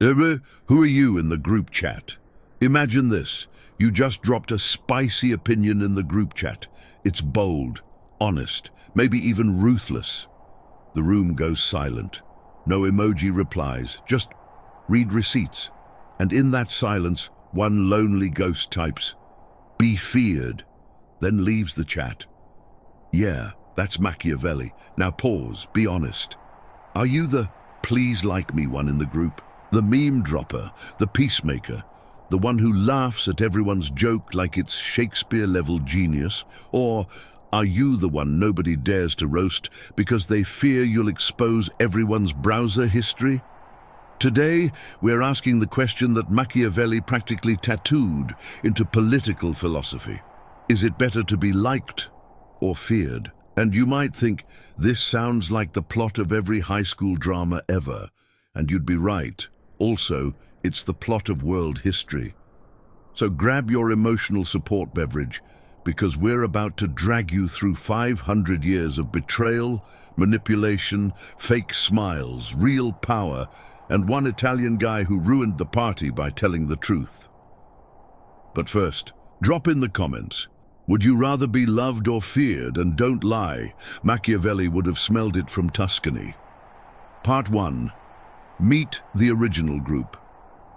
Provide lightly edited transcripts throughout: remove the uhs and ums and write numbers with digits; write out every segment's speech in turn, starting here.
Who are you in the group chat? Imagine this. You just dropped a spicy opinion in the group chat. It's bold, honest, maybe even ruthless. The room goes silent. No emoji replies, just read receipts. And in that silence, one lonely ghost types, "Be feared," then leaves the chat. Yeah, that's Machiavelli. Now pause, be honest. Are you the "please like me" one in the group? The meme dropper, the peacemaker, the one who laughs at everyone's joke like it's Shakespeare-level genius? Or are you the one nobody dares to roast because they fear you'll expose everyone's browser history? Today, we're asking the question that Machiavelli practically tattooed into political philosophy. Is it better to be liked or feared? And you might think, this sounds like the plot of every high school drama ever. And you'd be right. Also, it's the plot of world history. So grab your emotional support beverage, because we're about to drag you through 500 years of betrayal, manipulation, fake smiles, real power, and one Italian guy who ruined the party by telling the truth. But first, drop in the comments. Would you rather be loved or feared? And don't lie, Machiavelli would have smelled it from Tuscany. Part 1. Meet the original group.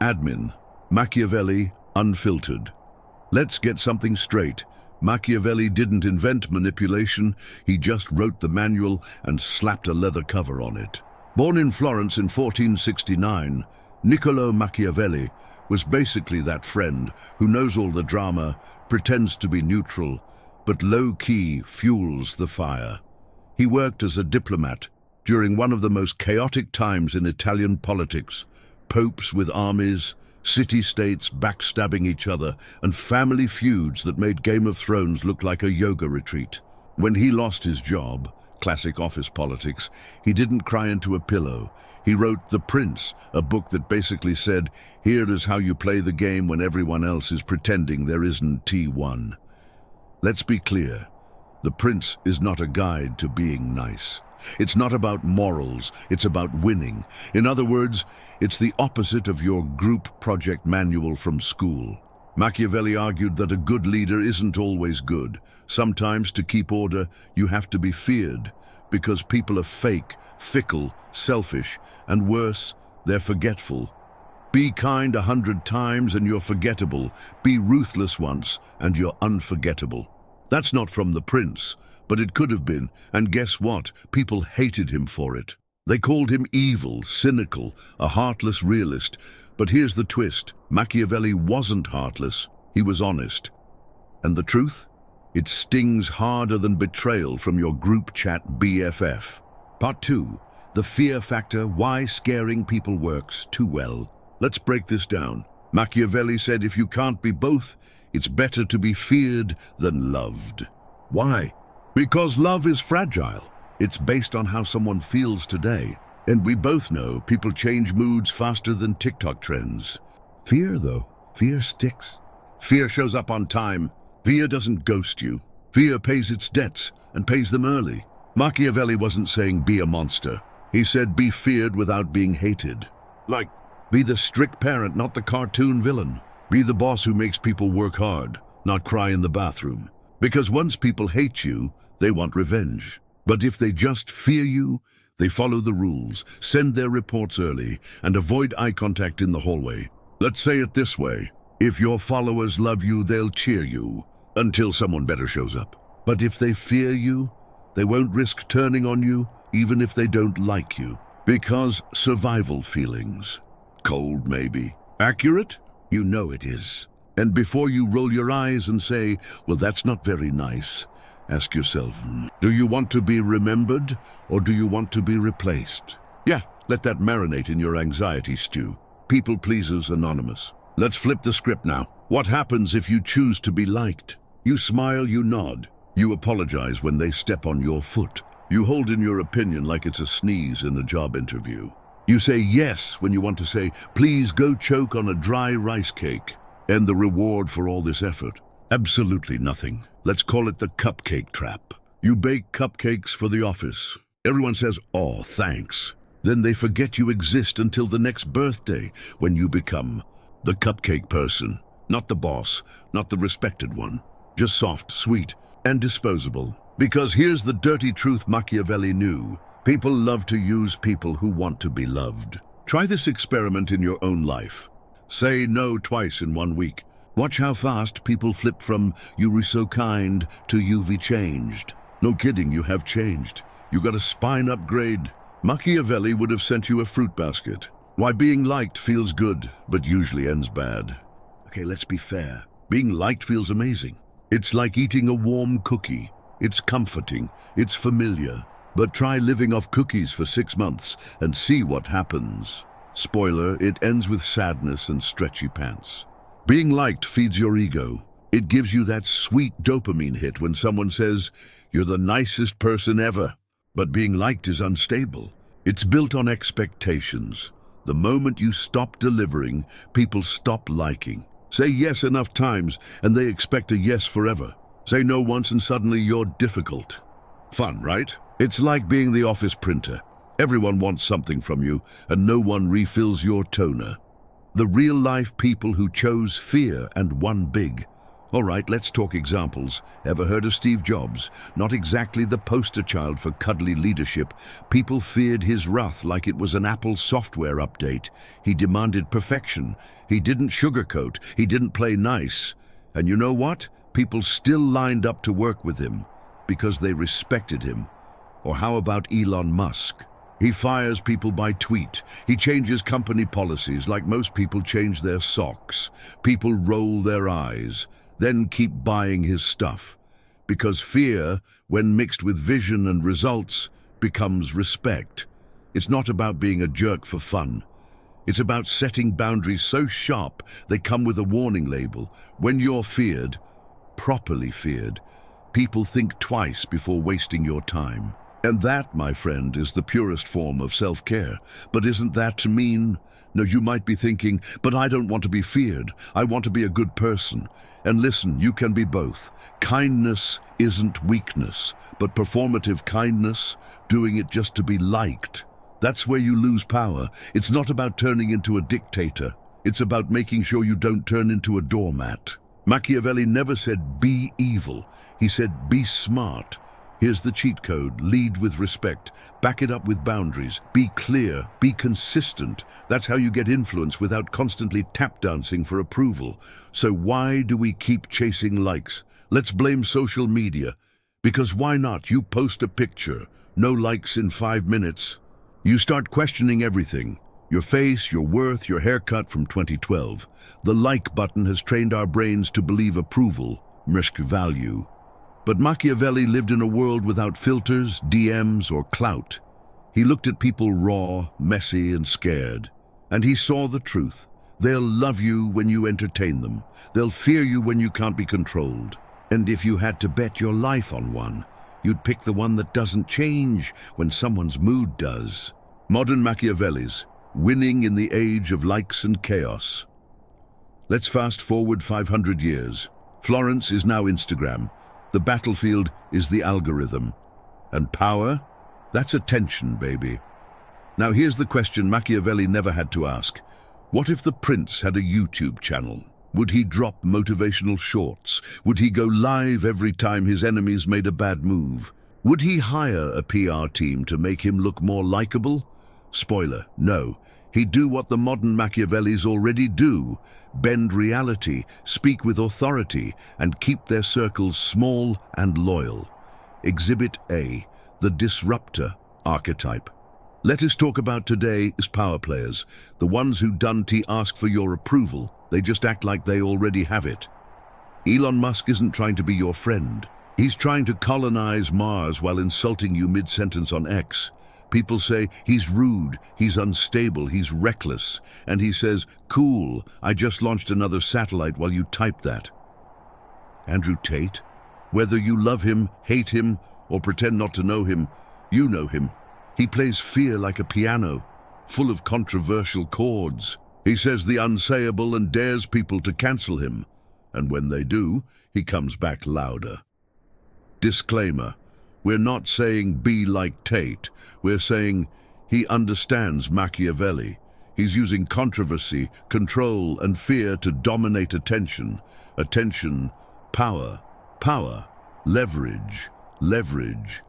Admin, Machiavelli, unfiltered. Let's get something straight. Machiavelli didn't invent manipulation, he just wrote the manual and slapped a leather cover on it. Born in Florence in 1469, Niccolò Machiavelli was basically that friend who knows all the drama, pretends to be neutral, but low-key fuels the fire. He worked as a diplomat during one of the most chaotic times in Italian politics, popes with armies, city-states backstabbing each other, and family feuds that made Game of Thrones look like a yoga retreat. When he lost his job, classic office politics, he didn't cry into a pillow. He wrote The Prince, a book that basically said, here is how you play the game when everyone else is pretending there isn't T1. Let's be clear, The Prince is not a guide to being nice. It's not about morals, it's about winning. In other words, it's the opposite of your group project manual from school. Machiavelli argued that a good leader isn't always good. Sometimes, to keep order, you have to be feared, because people are fake, fickle, selfish, and worse, they're forgetful. Be kind 100 times and you're forgettable. Be ruthless once and you're unforgettable. That's not from The Prince, but it could have been, and guess what? People hated him for it. They called him evil, cynical, a heartless realist. But here's the twist. Machiavelli wasn't heartless, he was honest. And the truth? It stings harder than betrayal from your group chat BFF. Part 2. The fear factor, why scaring people works too well. Let's break this down. Machiavelli said if you can't be both, it's better to be feared than loved. Why? Because love is fragile. It's based on how someone feels today. And we both know people change moods faster than TikTok trends. Fear, though, fear sticks. Fear shows up on time. Fear doesn't ghost you. Fear pays its debts, and pays them early. Machiavelli wasn't saying be a monster. He said be feared without being hated. Like, be the strict parent, not the cartoon villain. Be the boss who makes people work hard, not cry in the bathroom. Because once people hate you, they want revenge. But if they just fear you, they follow the rules, send their reports early, and avoid eye contact in the hallway. Let's say it this way. If your followers love you, they'll cheer you, until someone better shows up. But if they fear you, they won't risk turning on you, even if they don't like you. Because survival feelings. Cold, maybe. Accurate? You know it is. And before you roll your eyes and say, well, that's not very nice, ask yourself, do you want to be remembered or do you want to be replaced? Yeah, let that marinate in your anxiety stew. People pleasers anonymous. Let's flip the script now. What happens if you choose to be liked? You smile, you nod. You apologize when they step on your foot. You hold in your opinion like it's a sneeze in a job interview. You say yes when you want to say, please go choke on a dry rice cake. And the reward for all this effort? Absolutely nothing. Let's call it the cupcake trap. You bake cupcakes for the office. Everyone says, oh, thanks. Then they forget you exist until the next birthday, when you become the cupcake person. Not the boss, not the respected one. Just soft, sweet, and disposable. Because here's the dirty truth Machiavelli knew. People love to use people who want to be loved. Try this experiment in your own life. Say no twice in 1 week. Watch how fast people flip from "you were so kind" to "you've changed." No kidding, you have changed. You got a spine upgrade. Machiavelli would have sent you a fruit basket. Why being liked feels good, but usually ends bad. Okay, let's be fair. Being liked feels amazing. It's like eating a warm cookie. It's comforting. It's familiar. But try living off cookies for 6 months and see what happens. Spoiler, it ends with sadness and stretchy pants. Being liked feeds your ego. It gives you that sweet dopamine hit when someone says, "You're the nicest person ever." But being liked is unstable. It's built on expectations. The moment you stop delivering, people stop liking. Say yes enough times, and they expect a yes forever. Say no once, and suddenly you're difficult. Fun, right? It's like being the office printer. Everyone wants something from you, and no one refills your toner. The real-life people who chose fear and won big. All right, let's talk examples. Ever heard of Steve Jobs? Not exactly the poster child for cuddly leadership. People feared his wrath like it was an Apple software update. He demanded perfection. He didn't sugarcoat. He didn't play nice. And you know what? People still lined up to work with him because they respected him. Or how about Elon Musk? He fires people by tweet. He changes company policies like most people change their socks. People roll their eyes, then keep buying his stuff. Because fear, when mixed with vision and results, becomes respect. It's not about being a jerk for fun. It's about setting boundaries so sharp they come with a warning label. When you're feared, properly feared, people think twice before wasting your time. And that, my friend, is the purest form of self-care. But isn't that mean? No, you might be thinking, but I don't want to be feared. I want to be a good person. And listen, you can be both. Kindness isn't weakness, but performative kindness, doing it just to be liked. That's where you lose power. It's not about turning into a dictator. It's about making sure you don't turn into a doormat. Machiavelli never said, be evil. He said, be smart. Here's the cheat code. Lead with respect. Back it up with boundaries. Be clear. Be consistent. That's how you get influence without constantly tap dancing for approval. So why do we keep chasing likes? Let's blame social media. Because why not? You post a picture. No likes in 5 minutes. You start questioning everything. Your face, your worth, your haircut from 2012. The like button has trained our brains to believe approval, risk value. But Machiavelli lived in a world without filters, DMs, or clout. He looked at people raw, messy, and scared. And he saw the truth. They'll love you when you entertain them. They'll fear you when you can't be controlled. And if you had to bet your life on one, you'd pick the one that doesn't change when someone's mood does. Modern Machiavellis, winning in the age of likes and chaos. Let's fast forward 500 years. Florence is now Instagram. The battlefield is the algorithm. And power? That's attention, baby. Now here's the question Machiavelli never had to ask. What if the prince had a YouTube channel? Would he drop motivational shorts? Would he go live every time his enemies made a bad move? Would he hire a PR team to make him look more likable? Spoiler, no. He'd do what the modern Machiavellis already do. Bend reality, speak with authority, and keep their circles small and loyal. Exhibit A, the disruptor archetype. Let us talk about today's power players, the ones who don't ask for your approval, they just act like they already have it. Elon Musk isn't trying to be your friend. He's trying to colonize Mars while insulting you mid-sentence on X. People say, he's rude, he's unstable, he's reckless. And he says, cool, I just launched another satellite while you type that. Andrew Tate? Whether you love him, hate him, or pretend not to know him, you know him. He plays fear like a piano, full of controversial chords. He says the unsayable and dares people to cancel him. And when they do, he comes back louder. Disclaimer. We're not saying be like Tate. We're saying He understands Machiavelli. He's using controversy, control, and fear to dominate attention. Attention, power, power, leverage, leverage,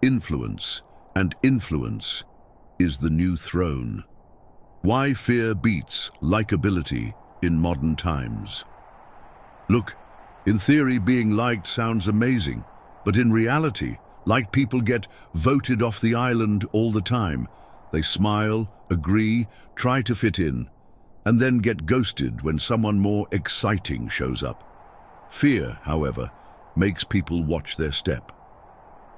influence, and influence is the new throne. Why fear beats likability in modern times. Look, in theory, being liked sounds amazing, but in reality, liked people get voted off the island all the time. They smile, agree, try to fit in, and then get ghosted when someone more exciting shows up. Fear, however, makes people watch their step.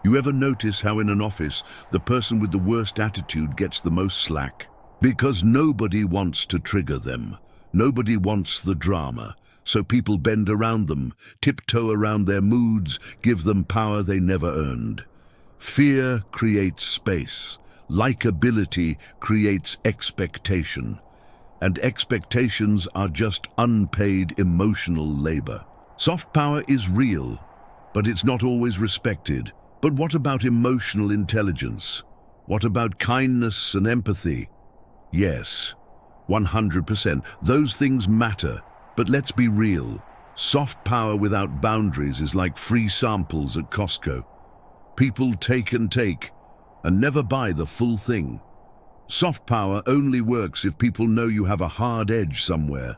You ever notice how in an office, the person with the worst attitude gets the most slack? Because nobody wants to trigger them. Nobody wants the drama. So people bend around them, tiptoe around their moods, give them power they never earned. Fear creates space. Likability creates expectation. And expectations are just unpaid emotional labor. Soft power is real, but it's not always respected. But what about emotional intelligence? What about kindness and empathy? Yes, 100%. Those things matter. But let's be real. Soft power without boundaries is like free samples at Costco. People take and take, and never buy the full thing. Soft power only works if people know you have a hard edge somewhere,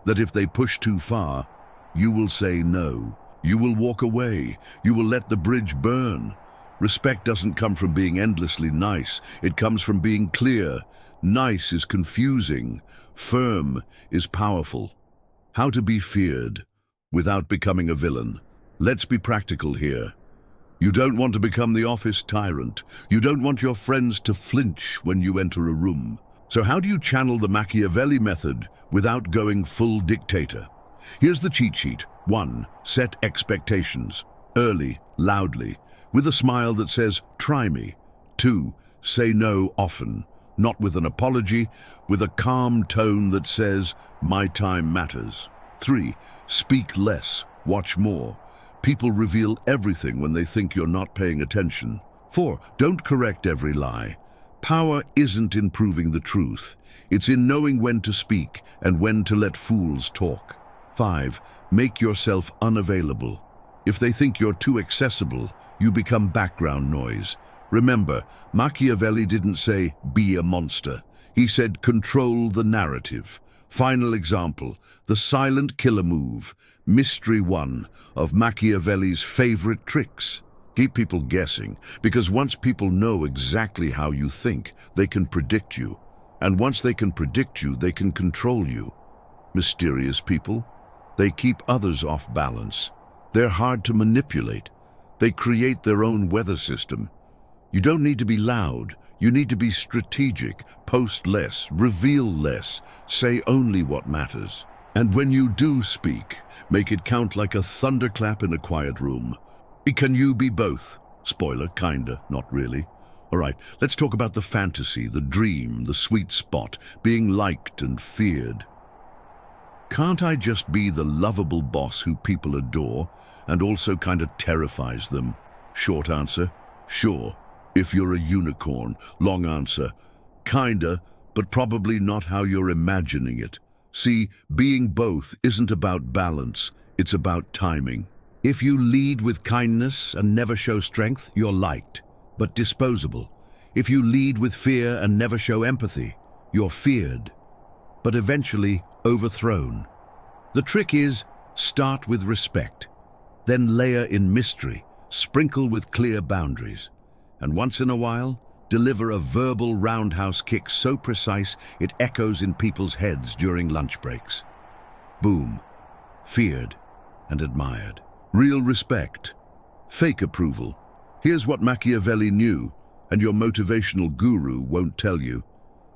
that if they push too far, you will say no. You will walk away. You will let the bridge burn. Respect doesn't come from being endlessly nice. It comes from being clear. Nice is confusing. Firm is powerful. How to be feared without becoming a villain. Let's be practical here. You don't want to become the office tyrant. You don't want your friends to flinch when you enter a room. So how do you channel the Machiavelli method without going full dictator? Here's the cheat sheet. 1. Set expectations. Early, loudly, with a smile that says, try me. 2. Say no often, not with an apology, with a calm tone that says, my time matters. 3. Speak less, watch more. People reveal everything when they think you're not paying attention. 4. Don't correct every lie. Power isn't in proving the truth. It's in knowing when to speak and when to let fools talk. 5. Make yourself unavailable. If they think you're too accessible, you become background noise. Remember, Machiavelli didn't say, be a monster. He said, control the narrative. Final example, the silent killer move, mystery 1 of Machiavelli's favorite tricks. Keep people guessing, because once people know exactly how you think, they can predict you. And once they can predict you, they can control you. Mysterious people, they keep others off balance. They're hard to manipulate. They create their own weather system. You don't need to be loud. You need to be strategic, post less, reveal less, say only what matters. And when you do speak, make it count like a thunderclap in a quiet room. Can you be both? Spoiler, kinda, not really. All right, let's talk about the fantasy, the dream, the sweet spot, being liked and feared. Can't I just be the lovable boss who people adore and also kind of terrifies them? Short answer, sure. If you're a unicorn. Long answer, kinda, but probably not how you're imagining it. See, being both isn't about balance, it's about timing. If you lead with kindness and never show strength, you're liked, but disposable. If you lead with fear and never show empathy, you're feared, but eventually overthrown. The trick is, start with respect, then layer in mystery, sprinkle with clear boundaries. And once in a while, deliver a verbal roundhouse kick so precise it echoes in people's heads during lunch breaks. Boom. Feared and admired. Real respect. Fake approval. Here's what Machiavelli knew, and your motivational guru won't tell you.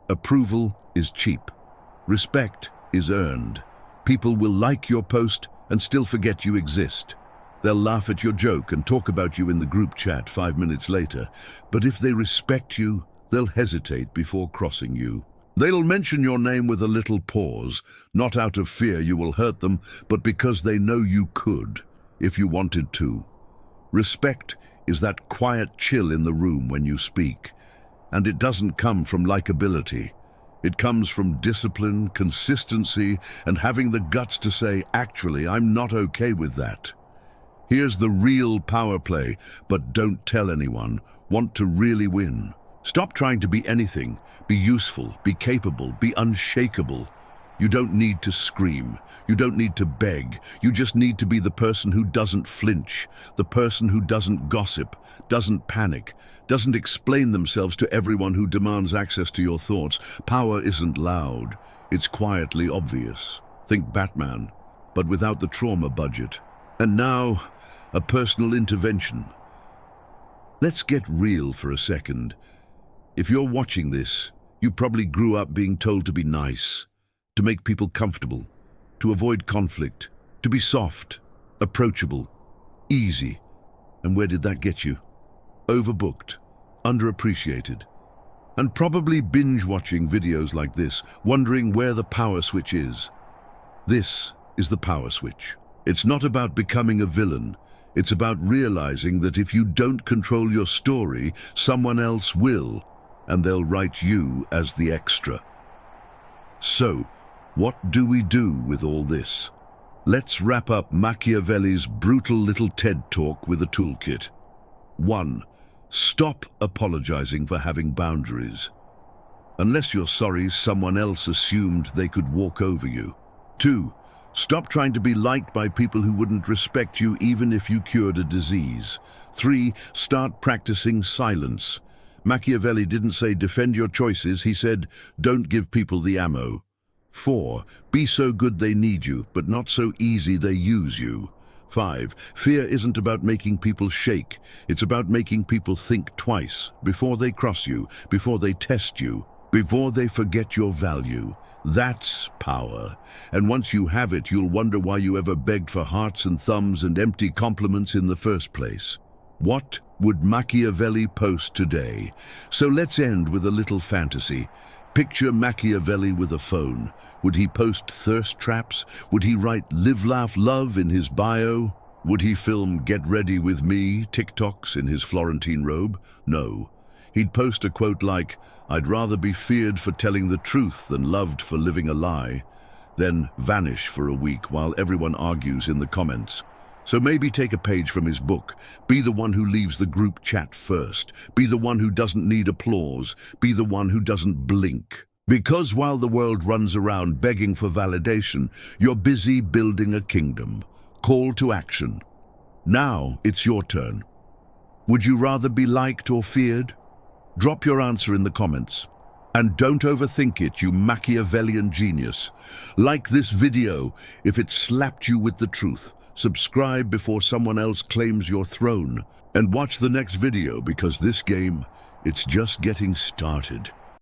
Approval is cheap. Respect is earned. People will like your post and still forget you exist. They'll laugh at your joke and talk about you in the group chat 5 minutes later. But if they respect you, they'll hesitate before crossing you. They'll mention your name with a little pause, not out of fear you will hurt them, but because they know you could, if you wanted to. Respect is that quiet chill in the room when you speak. And it doesn't come from likability. It comes from discipline, consistency, and having the guts to say, actually, I'm not okay with that. Here's the real power play, but don't tell anyone. Want to really win. Stop trying to be anything. Be useful, be capable, be unshakable. You don't need to scream. You don't need to beg. You just need to be the person who doesn't flinch, the person who doesn't gossip, doesn't panic, doesn't explain themselves to everyone who demands access to your thoughts. Power isn't loud. It's quietly obvious. Think Batman, but without the trauma budget. And now, a personal intervention. Let's get real for a second. If you're watching this, you probably grew up being told to be nice, to make people comfortable, to avoid conflict, to be soft, approachable, easy. And where did that get you? Overbooked, underappreciated, and probably binge-watching videos like this, wondering where the power switch is. This is the power switch. It's not about becoming a villain. It's about realizing that if you don't control your story, someone else will, and they'll write you as the extra. So, what do we do with all this? Let's wrap up Machiavelli's brutal little TED Talk with a toolkit. 1. Stop apologizing for having boundaries. Unless you're sorry, someone else assumed they could walk over you. 2. Stop trying to be liked by people who wouldn't respect you even if you cured a disease. 3. Start practicing silence. Machiavelli didn't say defend your choices, he said don't give people the ammo. 4. Be so good they need you, but not so easy they use you. 5. Fear isn't about making people shake. It's about making people think twice, before they cross you, before they test you, before they forget your value. That's power. And once you have it, you'll wonder why you ever begged for hearts and thumbs and empty compliments in the first place. What would Machiavelli post today? So let's end with a little fantasy. Picture Machiavelli with a phone. Would he post thirst traps? Would he write live, laugh, love in his bio? Would he film get ready with me TikToks in his Florentine robe? No. He'd post a quote like, I'd rather be feared for telling the truth than loved for living a lie, then vanish for a week while everyone argues in the comments. So maybe take a page from his book. Be the one who leaves the group chat first. Be the one who doesn't need applause. Be the one who doesn't blink. Because while the world runs around begging for validation, you're busy building a kingdom. Call to action. Now it's your turn. Would you rather be liked or feared? Drop your answer in the comments. And don't overthink it, you Machiavellian genius. Like this video if it slapped you with the truth. Subscribe before someone else claims your throne. And watch the next video because this game, it's just getting started.